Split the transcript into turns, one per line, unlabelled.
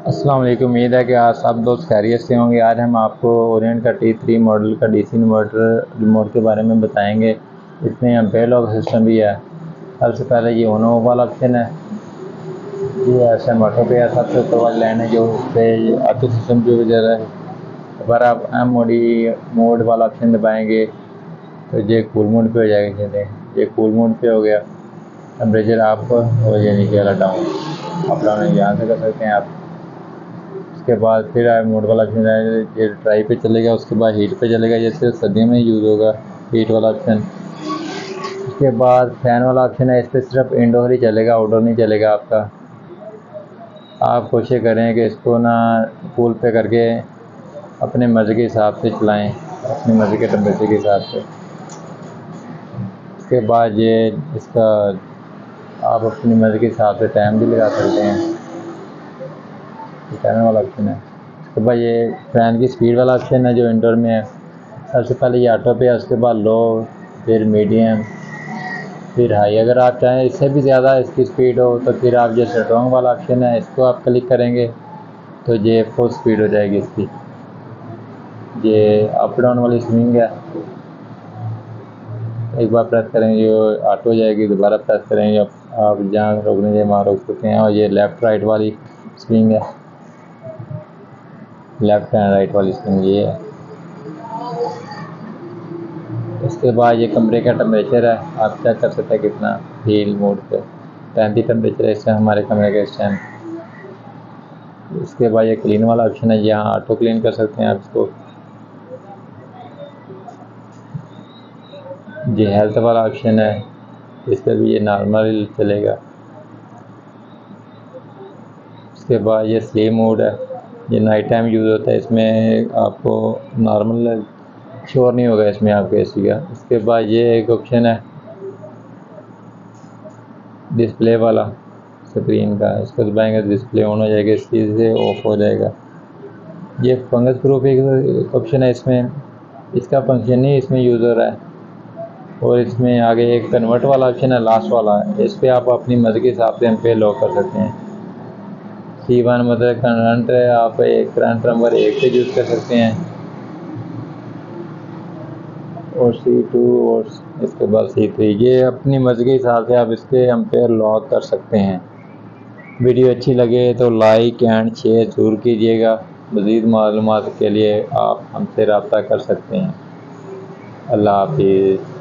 अस्सलाम वालेकुम। उम्मीद है कि आज सब दोस्त खैरियत से होंगे। आज हम आपको ओरिएंट का T3 मॉडल का डीसी इन्वर्टर रिमोट के बारे में बताएंगे। इसमें एम्पेयर लॉक सिस्टम भी है। सबसे पहले ये ऑन ऑफ वाला ऑप्शन है, ये ऐसे ऑटो पे है। सबसे ऊपर वाली लाइन है जो पे ऑटो सिस्टम की वजह है। अगर आप मोड वाला ऑप्शन दबाएंगे तो ये कूल मोड पे हो जाएगा। ये कूल मोड पे हो गया। टेम्परेचर अप और ये नीचे वाला डाउन, अप डाउन यहाँ से कर सकते हैं आप। उसके बाद फिर मोड वाला ऑप्शन है, ये ड्राई पे चलेगा। उसके बाद हीट पे चलेगा, ये सिर्फ सर्दियों में यूज़ होगा, हीट वाला ऑप्शन। उसके बाद फैन वाला ऑप्शन है, इस पर सिर्फ इंडोर ही चलेगा, आउटडोर नहीं चलेगा आपका। आप कोशिश करें कि इसको ना कूल पे करके अपने मर्ज़ी के हिसाब से चलाएं, अपनी मर्ज़ी के टेम्परेचर के हिसाब से। उसके बाद ये इसका आप अपनी मर्ज़ी के हिसाब से टाइम भी लगा सकते हैं, टाइमर वाला ऑप्शन है। उसके बाद ये फ़ैन की स्पीड वाला ऑप्शन है जो इंडोर में है। सबसे पहले ये ऑटो पे है, उसके बाद लो, फिर मीडियम, फिर हाई। अगर आप चाहें इससे भी ज़्यादा इसकी स्पीड हो तो फिर आप ये स्ट्रॉन्ग वाला ऑप्शन है, इसको आप क्लिक करेंगे तो ये फुल स्पीड हो जाएगी इसकी। ये अप डाउन वाली स्विंग है, एक बार प्रेस करेंगे ये ऑटो हो जाएगी, दोबारा प्रेस करेंगे आप जहाँ रोकने चाहिए वहाँ रोक सकते हैं। और ये लेफ़्ट राइट वाली स्विंग है, लेफ़्ट एंड राइट वाली स्विंग ये है। इसके बाद ये कमरे का टेम्परेचर है, आप चेक कर सकते हैं कितना हील मोड पे 35 टेम्परेचर है इस टाइम हमारे कमरे का इस टाइम। इसके बाद ये क्लीन वाला ऑप्शन है, यहाँ ऑटो क्लीन कर सकते हैं आप इसको। ये हेल्थ वाला ऑप्शन है, इस पर भी ये नॉर्मल चलेगा। इसके बाद ये स्लीप मोड है, ये नाइट टाइम यूज़ होता है, इसमें आपको नॉर्मल शोर नहीं होगा इसमें आपके एसी का। इसके बाद ये एक ऑप्शन है डिस्प्ले वाला स्क्रीन का, इसको दबाएंगे तो डिस्प्ले ऑन हो जाएगा, इस चीज़ से ऑफ हो जाएगा। ये फंगस प्रूफ एक ऑप्शन है, इसमें इसका फंक्शन नहीं इसमें यूज़ हो रहा है। और इसमें आगे एक कन्वर्ट वाला ऑप्शन है, लास्ट वाला है, इस पर आप अपनी मर्ज़ी के हिसाब से एम्पेयर लॉक कर सकते हैं। C1 मतलब करंट है, आप एक करंट नंबर 1 से यूज़ कर सकते हैं, और C2 और इसके बाद C3। ये अपनी मर्ज़ी के हिसाब से आप इसके एम्पेयर लॉक कर सकते हैं। वीडियो अच्छी लगे तो लाइक एंड शेयर ज़रूर कीजिएगा। मज़ीद मालूमात के लिए आप हमसे रब्ता कर सकते हैं। अल्लाह हाफिज़।